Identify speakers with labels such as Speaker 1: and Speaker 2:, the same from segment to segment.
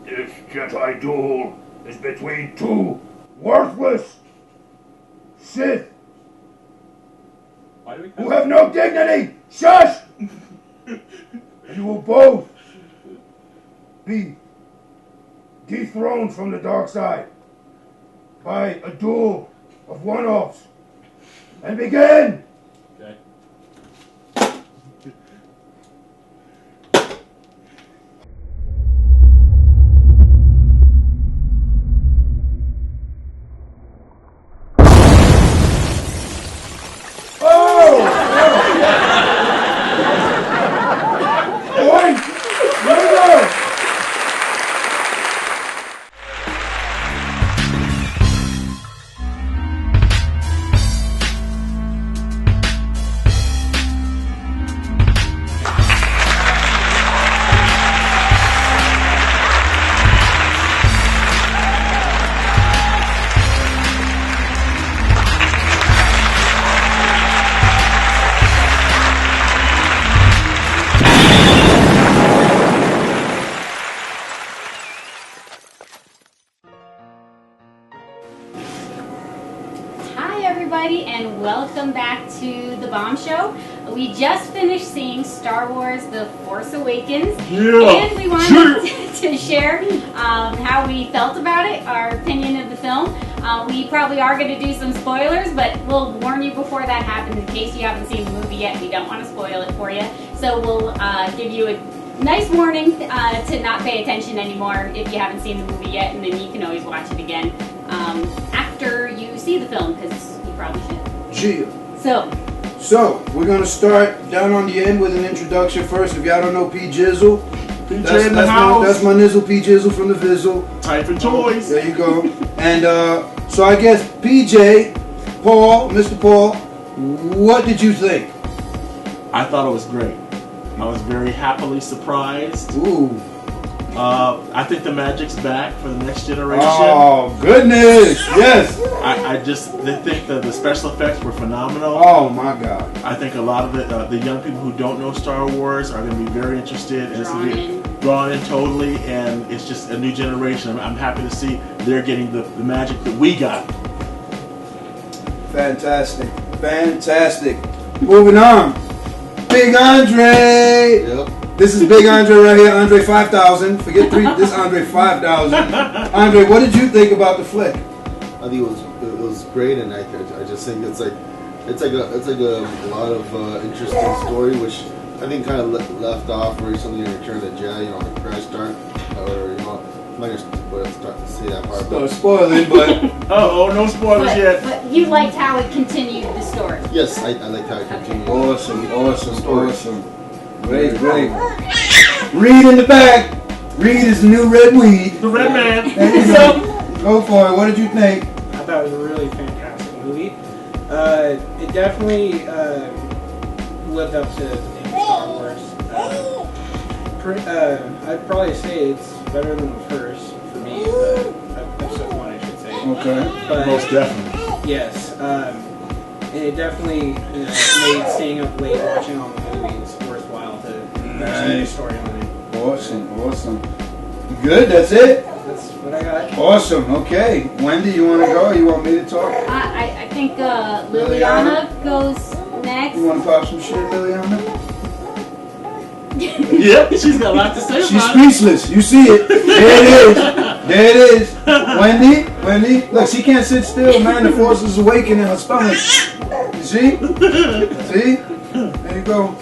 Speaker 1: This Jedi duel is between two worthless Sith who have no dignity. Shush! And you will both be dethroned from the dark side by a duel of one-offs. And begin!
Speaker 2: Okay.
Speaker 3: And welcome back to the Bomb Show. We just finished seeing Star Wars The Force Awakens, and we wanted to share how we felt about it, our opinion of the film. We probably are going to do some spoilers, but we'll warn you before that happens in case you haven't seen the movie yet. We don't want to spoil it for you, so we'll give you a nice warning to not pay attention anymore if you haven't seen the movie yet, and then you can always watch it again after you see the film, because you probably should.
Speaker 4: So we're gonna start down on the end with an introduction first. If y'all don't know P Jizzle, that's my nizzle, P Jizzle from the Vizzle.
Speaker 2: Type for toys.
Speaker 4: There you go. And so I guess PJ, Paul, Mr. Paul, what did you think?
Speaker 2: I thought it was great. I was very happily surprised.
Speaker 4: Ooh.
Speaker 2: I think the magic's back for the next generation.
Speaker 4: Oh, goodness. Yes.
Speaker 2: I just think that the special effects were phenomenal.
Speaker 4: Oh, my God.
Speaker 2: I think a lot of it, the young people who don't know Star Wars are going to be very interested. And drawn in totally. And it's just a new generation. I'm happy to see they're getting the magic that we got.
Speaker 4: Fantastic. Fantastic. Moving on. Big Andre.
Speaker 5: Yep.
Speaker 4: This is Big Andre right here, Andre 5000. Forget three. This Andre 5000. Andre, what did you think about the flick?
Speaker 5: I think it was great, and I just think it's like a lot of interesting story, which I think kind of left off recently in Return of the Jedi, the crash start, or I'm not gonna start to say that part.
Speaker 4: But spoiling, but
Speaker 2: no spoilers yet.
Speaker 3: But you liked how it continued the story.
Speaker 5: Yes, I liked how it continued.
Speaker 4: Awesome. Great. Reed in the back. Reed is the new red weed.
Speaker 2: The red man.
Speaker 4: There you go. Go for it. What did you think?
Speaker 6: I thought it was a really fantastic movie. It definitely lived up to the name Star Wars. I'd probably say it's better than the first for me. Episode 1, I should say.
Speaker 4: Okay.
Speaker 6: But,
Speaker 2: most definitely.
Speaker 6: Yes. And it definitely made staying up late watching all the movies worthwhile to see the storyline.
Speaker 4: Awesome. Good, that's it?
Speaker 6: That's what I got.
Speaker 4: Awesome, okay. Wendy, you want to go or you want me to talk?
Speaker 3: I think Liliana goes next.
Speaker 4: You want to pop some shit, Liliana?
Speaker 2: Yep, she's got a lot to say
Speaker 4: She's
Speaker 2: about it.
Speaker 4: speechless. You see it. There it is. Wendy. Look, she can't sit still, man. The force is awakening in her stomach. You see? There you go.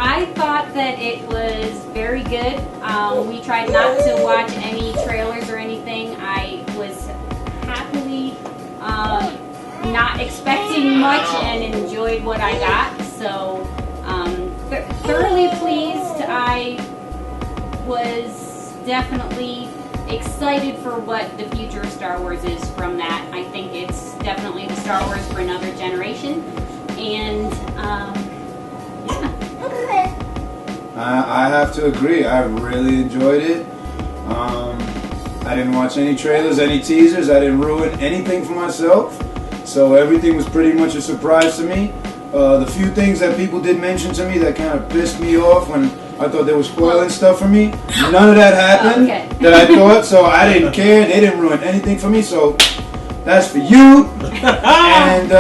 Speaker 3: I thought that it was very good. We tried not to watch any trailers or anything. I was happily not expecting much and enjoyed what I got. So thoroughly pleased. I was definitely excited for what the future of Star Wars is from that. I think it's definitely the Star Wars for another generation. And yeah.
Speaker 4: I have to agree. I really enjoyed it. I didn't watch any trailers, any teasers. I didn't ruin anything for myself. So everything was pretty much a surprise to me. The few things that people did mention to me that kind of pissed me off when I thought they were spoiling stuff for me. None of that happened
Speaker 3: Oh, okay.
Speaker 4: that I thought, so I didn't care. They didn't ruin anything for me, so that's for you. And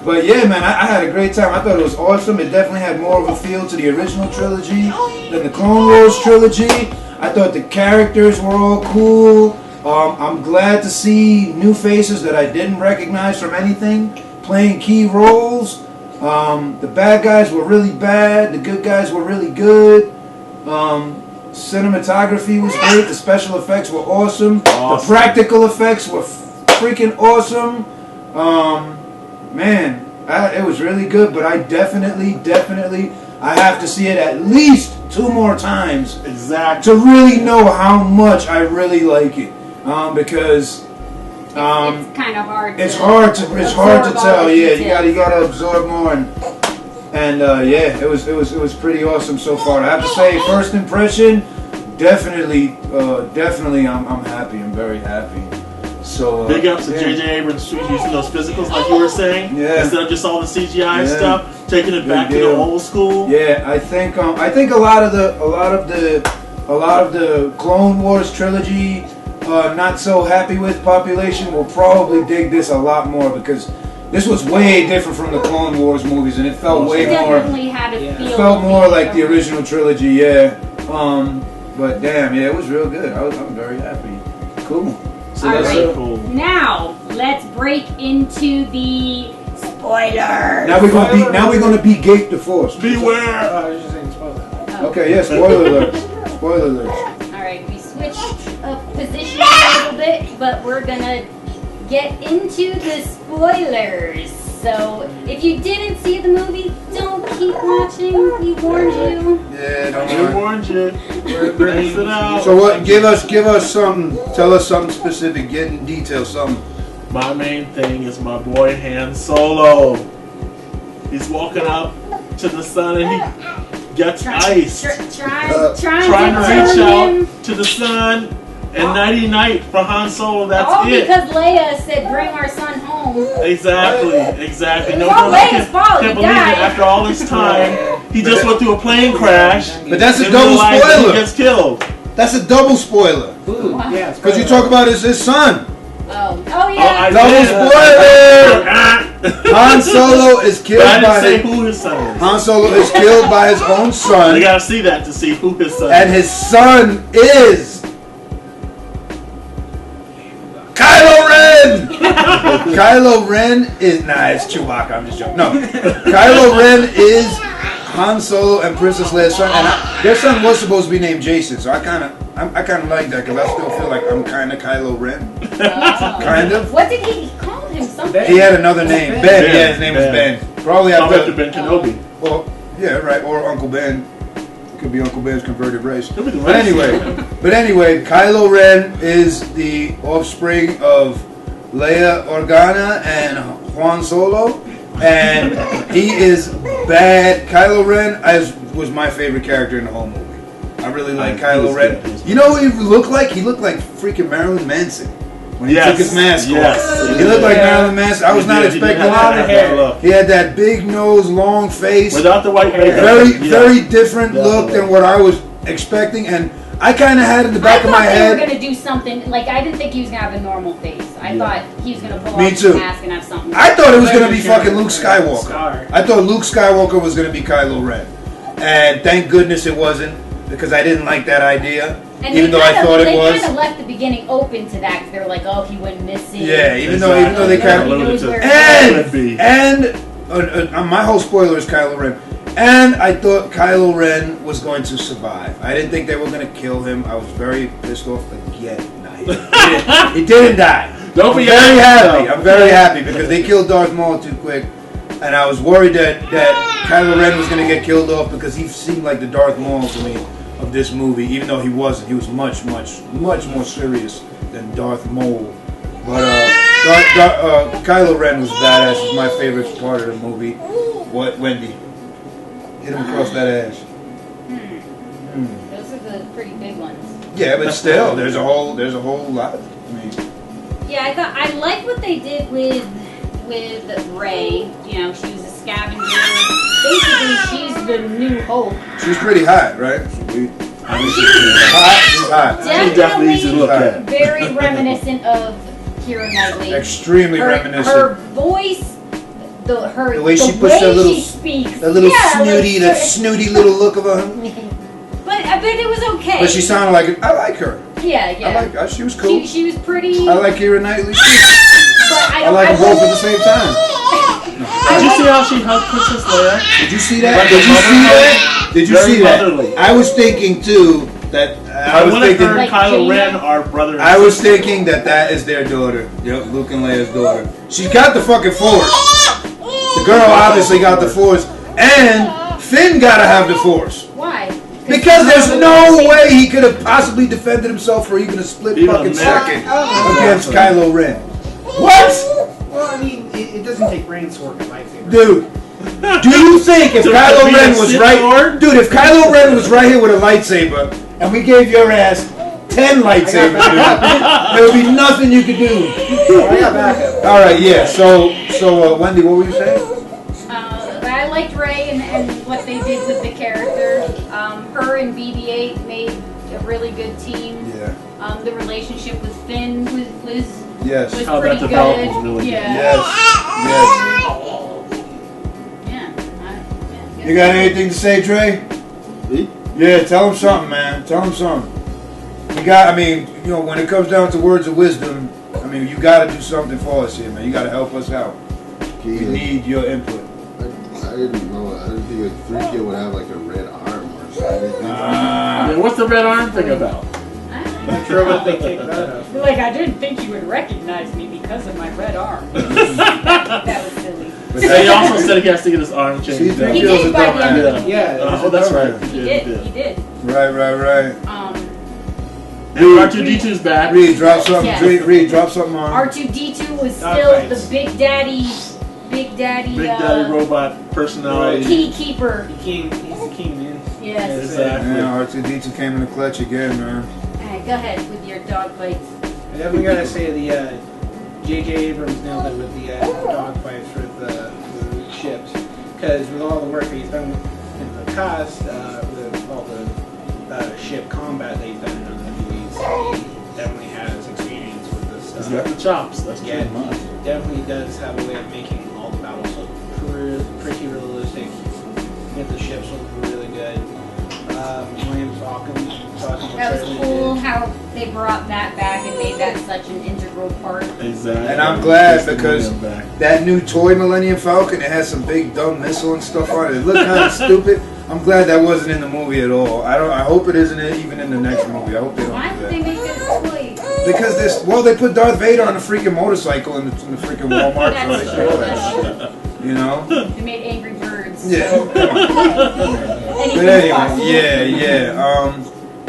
Speaker 4: but yeah, man, I had a great time. I thought it was awesome. It definitely had more of a feel to the original trilogy than the Clone Wars trilogy. I thought the characters were all cool. I'm glad to see new faces that I didn't recognize from anything playing key roles. The bad guys were really bad. The good guys were really good. Cinematography was great. The special effects were awesome. The practical effects were freaking awesome. Man, it was really good. But I definitely, I have to see it at least 2 more times.
Speaker 2: Exactly.
Speaker 4: To really know how much I really like it. Because
Speaker 3: It's kind of hard.
Speaker 4: it's hard to tell. Yeah, you gotta absorb more and yeah, it was pretty awesome so far. I have to say, first impression, definitely I'm happy. I'm very happy. So
Speaker 2: big ups to J.J. Abrams using those physicals like you were saying, instead of just all the CGI stuff, taking it back to the old school.
Speaker 4: Yeah, I think a lot of the Clone Wars trilogy. Not so happy with population will probably dig this a lot more because this was way different from the Clone Wars movies and it felt way more.
Speaker 3: Definitely had a feel.
Speaker 4: It felt more like the original trilogy, yeah. But damn, yeah, it was real good. I'm very happy. Cool.
Speaker 2: So
Speaker 3: All
Speaker 2: that's
Speaker 3: right.
Speaker 2: so cool.
Speaker 3: Now let's break into the spoilers.
Speaker 4: Now we're gonna be Gate the Force.
Speaker 2: Beware.
Speaker 6: I was just saying spoiler.
Speaker 4: Okay, yeah. Spoiler alert. Spoiler alert.
Speaker 3: All right, we switched positions a little bit, but we're gonna get into the spoilers. So if you didn't see the movie, don't keep watching. We warned you.
Speaker 4: Yeah, don't
Speaker 2: We
Speaker 4: worry.
Speaker 2: warned you. Brace it out.
Speaker 4: So what? Give us something. Tell us something specific. Get in detail. Something.
Speaker 2: My main thing is my boy Han Solo. He's walking up to the sun and he gets iced.
Speaker 3: Trying
Speaker 2: Trying to reach out to the sun. And nighty night for Han Solo, that's
Speaker 3: all
Speaker 2: it.
Speaker 3: because Leia said, "Bring our son home."
Speaker 2: Exactly. No,
Speaker 3: all
Speaker 2: I
Speaker 3: Leia's fault,
Speaker 2: can't
Speaker 3: he
Speaker 2: believe it.
Speaker 3: died.
Speaker 2: After all this time, he just went through a plane crash.
Speaker 4: But that's a
Speaker 2: and
Speaker 4: double
Speaker 2: realized that
Speaker 4: spoiler.
Speaker 2: He gets killed.
Speaker 4: That's a double spoiler.
Speaker 6: Ooh, yeah.
Speaker 4: Because you talk about his son.
Speaker 3: Oh
Speaker 2: I
Speaker 3: yeah.
Speaker 4: Double spoiler. Han Solo is killed
Speaker 2: But I
Speaker 4: by
Speaker 2: didn't say who his son is.
Speaker 4: Han Solo is killed by his own son.
Speaker 2: You gotta see that to see who his son
Speaker 4: And
Speaker 2: is.
Speaker 4: his son is Kylo Ren! Kylo Ren is... Nah, it's Chewbacca. I'm just joking. No. Kylo Ren is Han Solo and Princess Leia's son. And their son was supposed to be named Jason. So I kind of like that because I still feel like I'm kind of Kylo Ren. Kind of.
Speaker 3: What did he call him? Something.
Speaker 4: He had another name. Ben. Yeah, his name was Ben. Probably
Speaker 2: I'll have to
Speaker 4: after...
Speaker 2: Ben Kenobi.
Speaker 4: Well, yeah, right. Or Uncle Ben. Could be Uncle Ben's converted race.
Speaker 2: Could be the
Speaker 4: But
Speaker 2: race.
Speaker 4: anyway, Kylo Ren is the offspring of Leia Organa and Juan Solo, and he is bad. Kylo Ren was my favorite character in the whole movie. I really like Kylo Ren. You know what he looked like? He looked like freaking Marilyn Manson when he took his mask off. He looked like Marilyn Manson. I was not expecting that. He had that big nose, long face.
Speaker 2: Without the white makeup.
Speaker 4: Very different look than what I was expecting, and I kind of had in the back of my
Speaker 3: I thought they
Speaker 4: head.
Speaker 3: were gonna do something like I didn't think he was gonna have a normal face. I thought he was gonna pull
Speaker 4: Me
Speaker 3: off
Speaker 4: too.
Speaker 3: his mask and have something.
Speaker 4: I thought it was gonna be fucking Luke
Speaker 6: Scar.
Speaker 4: Skywalker. I thought Luke Skywalker was gonna be Kylo Ren, and thank goodness it wasn't because I didn't like that idea.
Speaker 3: And
Speaker 4: Even though I thought it was.
Speaker 3: They kind of left the beginning open to that. 'Cause they were like, "Oh, he went missing."
Speaker 4: Yeah, even though they kind of. And my whole spoiler is Kylo Ren. And I thought Kylo Ren was going to survive. I didn't think they were going to kill him. I was very pissed off again. Nah, he didn't die.
Speaker 2: Don't be
Speaker 4: very happy.
Speaker 2: though.
Speaker 4: I'm very happy because they killed Darth Maul too quick. And I was worried that Kylo Ren was going to get killed off because he seemed like the Darth Maul to me of this movie, even though he wasn't. He was much more serious than Darth Maul. But Kylo Ren was badass. He's my favorite part of the movie. What, Wendy? Hit him across that ass.
Speaker 3: Those are the pretty big ones.
Speaker 4: Yeah, but still, there's a whole lot. I mean,
Speaker 3: Yeah, I like what they did with with Rey. You know, she was a scavenger. Basically, she's the new Hope.
Speaker 4: She's pretty hot, right? She's hot.
Speaker 2: definitely easy to look at.
Speaker 3: Very reminiscent of Keira Knightley.
Speaker 4: Extremely reminiscent.
Speaker 3: Her voice, the
Speaker 4: way she puts that little,
Speaker 3: she speaks,
Speaker 4: that little snooty little look of her.
Speaker 3: But I bet it was okay.
Speaker 4: But she sounded like I like her.
Speaker 3: Yeah.
Speaker 4: I like her. She was cool.
Speaker 3: She was pretty.
Speaker 4: I like Keira Knightley.
Speaker 3: But
Speaker 4: I like them both at the same time.
Speaker 2: Did you see how she hugged Princess Leia?
Speaker 4: Did you see that? Did you see that? Did you see that? I was thinking too that
Speaker 2: I was thinking her and Kylo Ren are brother and
Speaker 4: I was thinking that is their daughter. Yep, Luke and Leia's daughter. She's got the fucking Force. The girl obviously got the Force, and Finn gotta have the Force.
Speaker 3: Why?
Speaker 4: Because there's no way he could have possibly defended himself for even a split fucking second against Kylo Ren. What?
Speaker 6: Well, I mean, it doesn't take brain to work a lightsaber.
Speaker 4: Dude, do you think if Kylo Ren was right, dude, if Kylo Ren was right here with a lightsaber, and we gave your ass 10 lightsabers, dude, there would be nothing you could do.
Speaker 6: I got backup.
Speaker 4: All right, yeah. So Wendy, what were you saying?
Speaker 3: I liked Rey and what they did with the character. Her and BB-8 made a really good team.
Speaker 4: Yeah.
Speaker 3: The relationship with Finn was
Speaker 4: Yes.
Speaker 3: was
Speaker 2: How
Speaker 3: pretty
Speaker 2: that
Speaker 3: good.
Speaker 2: developed was really good.
Speaker 3: Yeah.
Speaker 4: Yes.
Speaker 3: Yeah.
Speaker 4: You got anything to say, Trey?
Speaker 5: Me?
Speaker 4: Yeah, tell him something, man. Tell him something. You got. I mean, you know, when it comes down to words of wisdom, I mean, you got to do something for us here, man. You got to help us out. We need your input.
Speaker 5: I didn't know. I didn't think a 3PO would have like a red arm or something.
Speaker 2: I mean, what's the red arm thing about?
Speaker 6: I'm not sure what they kicked that up.
Speaker 3: Like, I didn't think you would recognize me because of my red arm. That was silly.
Speaker 4: But
Speaker 2: He also said he has to get his arm changed.
Speaker 4: See,
Speaker 2: out.
Speaker 4: 3PO's
Speaker 3: He did
Speaker 4: a
Speaker 3: by the end of
Speaker 4: dumbass.
Speaker 3: the movie.
Speaker 6: Yeah.
Speaker 2: Oh, that's right.
Speaker 3: He did.
Speaker 4: Right.
Speaker 2: And R2-D2's back.
Speaker 4: Reed, drop something.
Speaker 3: Yes.
Speaker 4: Reed, drop something on.
Speaker 3: R2-D2 was
Speaker 6: Dog
Speaker 3: still
Speaker 6: fights.
Speaker 3: the Big Daddy
Speaker 2: Big Daddy robot personality.
Speaker 3: key keeper.
Speaker 6: He's the king, man.
Speaker 3: Yes.
Speaker 2: Exactly.
Speaker 4: Yeah, R2-D2 came in the clutch again, man.
Speaker 3: Alright, go ahead with your dog fights.
Speaker 6: I definitely gotta say the J.J. Abrams nailed it with the dog fights for the ships, because with all the work that he's done in the past, with all the ship combat that he's done in other movies, he definitely has experience with this stuff.
Speaker 2: He's got the chops. That's
Speaker 6: Yeah,
Speaker 2: pretty much.
Speaker 6: he definitely does have a way of making all the battles look pretty realistic. Get the ships look really good. William Falcon.
Speaker 3: That was cool how they brought that back and made that such an integral part.
Speaker 2: Exactly.
Speaker 4: And I'm glad
Speaker 2: Just to
Speaker 4: because
Speaker 2: bring him back.
Speaker 4: that new toy Millennium Falcon, it has some big dumb missile and stuff on it. It looked kind of stupid. I'm glad that wasn't in the movie at all. I hope it isn't even in the next movie. I hope they don't
Speaker 3: Why
Speaker 4: do
Speaker 3: would
Speaker 4: that.
Speaker 3: they make it a toy?
Speaker 4: Because they put Darth Vader on a freaking motorcycle in the freaking Walmart. So they show that shit. You know?
Speaker 3: They made Angry Birds.
Speaker 4: Yeah.
Speaker 3: Anything
Speaker 4: But anyway,
Speaker 3: possible.
Speaker 4: yeah.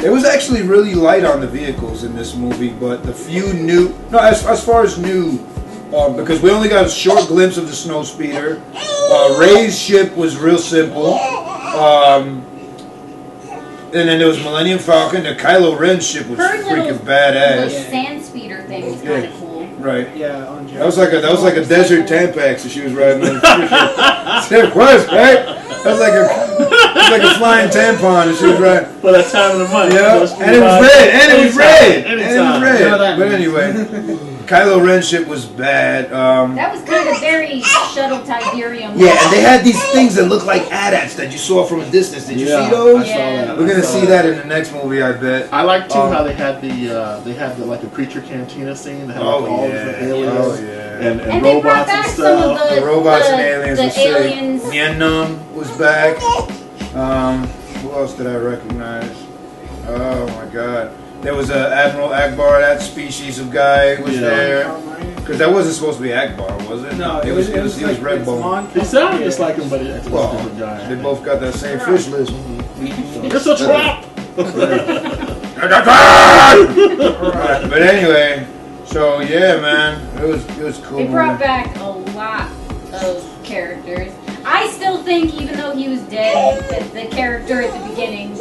Speaker 4: It was actually really light on the vehicles in this movie, but the few new, as far as new, because we only got a short glimpse of the snowspeeder. Rey's ship was real simple. And then there was Millennium Falcon. The Kylo Ren ship was
Speaker 3: Her
Speaker 4: freaking
Speaker 3: little
Speaker 4: badass.
Speaker 3: sand speeder thing was kind of cool.
Speaker 4: Right.
Speaker 6: Yeah, on
Speaker 4: That was like a desert Tampax that she was riding on. It was, right? That was like a flying tampon that she was riding.
Speaker 2: For that time of the month.
Speaker 4: Yeah, and it was red, and it was red, and it was red. But anyway, Kylo Ren's ship was bad.
Speaker 3: That was kind of very shuttle Tiberium.
Speaker 4: Yeah, and they had these things that looked like AT-ATs that you saw from a distance. Did you see those?
Speaker 2: I saw that.
Speaker 4: We're gonna see that in the next movie, I bet.
Speaker 2: I like too how they had the like a preacher cantina scene. They had like all different aliens and
Speaker 3: And they brought
Speaker 2: robots and
Speaker 3: back some of
Speaker 2: stuff.
Speaker 4: The robots and aliens
Speaker 3: the
Speaker 4: was sick.
Speaker 3: aliens.
Speaker 4: Nien was back. Who else did I recognize? Oh my god. There was Admiral Akbar, that species of guy was there. Because that wasn't supposed to be Akbar, was it?
Speaker 6: No,
Speaker 4: he
Speaker 6: it was
Speaker 4: like Red Bone.
Speaker 2: He sounded just like him, but it's a
Speaker 4: Well,
Speaker 2: different guy.
Speaker 4: they both got that same fish list.
Speaker 2: It's a trap!
Speaker 4: But anyway, so yeah, man, it was cool.
Speaker 3: They brought back a lot of characters. I still think, even though he was dead, that the character at the beginning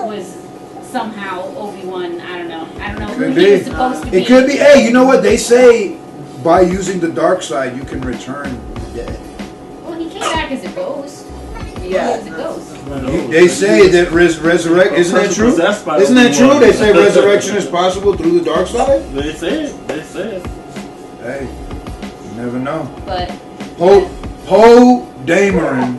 Speaker 3: was somehow Obi-Wan. I don't know who
Speaker 4: Could
Speaker 3: he was
Speaker 4: be.
Speaker 3: supposed to be.
Speaker 4: It could be. Hey, you know what they say? by using the dark side, you can return the dead.
Speaker 3: Well, he came back as a ghost.
Speaker 6: Yeah.
Speaker 3: He was a ghost.
Speaker 4: They say that resurrect. Isn't that true? Isn't that true? They say resurrection is possible through the dark side.
Speaker 2: They say it. They say it.
Speaker 4: Hey, you never know.
Speaker 3: But
Speaker 4: Poe Dameron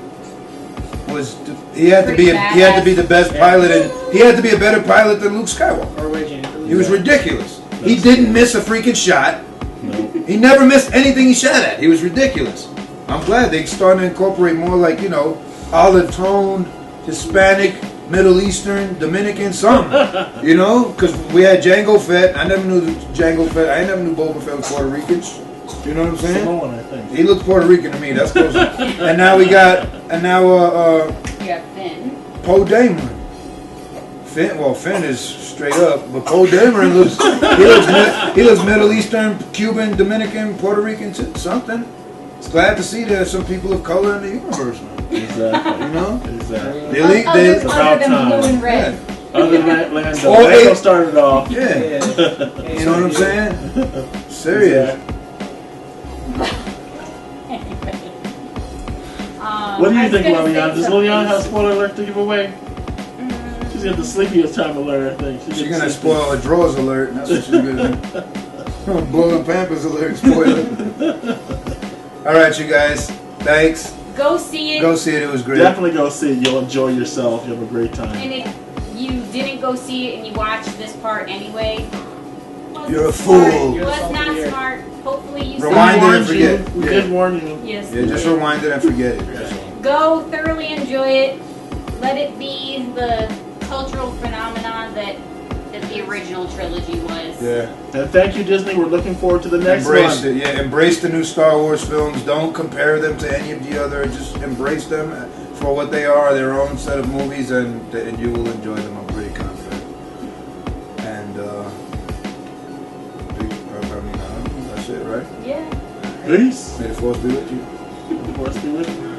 Speaker 4: was. He had to be the best pilot, and he had to be a better pilot than Luke Skywalker.
Speaker 6: Or which end?
Speaker 4: He was ridiculous. He didn't miss a freaking shot.
Speaker 2: No.
Speaker 4: He never missed anything he shot at. He was ridiculous. I'm glad they started to incorporate more like, olive toned, Hispanic, Middle Eastern, Dominican, something. Because we had Jango Fett. I never knew Jango Fett. I never knew Boba Fett was Puerto Rican. You know what I'm saying?
Speaker 2: Samoan, I think.
Speaker 4: He looks Puerto Rican to me. That's close. And now
Speaker 3: you got Finn.
Speaker 4: Poe Dameron. Finn is straight up, but Poe Dameron he looks Middle Eastern, Cuban, Dominican, Puerto Rican, something. It's glad to see there's some people of color in the universe, man.
Speaker 2: Exactly.
Speaker 4: Exactly.
Speaker 3: Other
Speaker 2: about
Speaker 3: than
Speaker 2: time.
Speaker 3: blue and red.
Speaker 2: Yeah. Other than Lando.
Speaker 4: Or
Speaker 2: Lando
Speaker 4: eight.
Speaker 2: started off.
Speaker 4: Yeah. You know what I'm saying? Serious.
Speaker 2: What do you think,
Speaker 3: Liliana?
Speaker 2: Liliana? Does Liliana have a spoiler alert to give away? She's got the sleepiest time alert, I think.
Speaker 4: She's gonna spoil a drawers alert. That's what she's gonna do. Blowing Pampers alert. Spoiler. All right, you guys. Thanks.
Speaker 3: Go see it.
Speaker 4: Go see it. It was great.
Speaker 2: Definitely go see it. You'll enjoy yourself. You'll have a great time.
Speaker 3: And if you didn't go see it and you watched this part anyway,
Speaker 4: You're a fool.
Speaker 3: was not smart. Hopefully you
Speaker 4: Rewind
Speaker 3: saw
Speaker 4: it
Speaker 3: it.
Speaker 4: and forget.
Speaker 2: We did warn you.
Speaker 3: Yes.
Speaker 4: Yeah, just rewind it and forget it.
Speaker 3: Go thoroughly enjoy it. Let it be the cultural phenomenon that the original trilogy was.
Speaker 4: Yeah.
Speaker 2: And thank you, Disney. We're looking forward to the next
Speaker 4: Embrace
Speaker 2: one.
Speaker 4: it. Yeah, embrace the new Star Wars films. Don't compare them to any of the other. Just embrace them for what they are, their own set of movies, and you will enjoy them. I'm pretty confident. And that's it, right?
Speaker 3: Yeah.
Speaker 2: Peace.
Speaker 4: May the force be with you.
Speaker 2: Of course, be with you.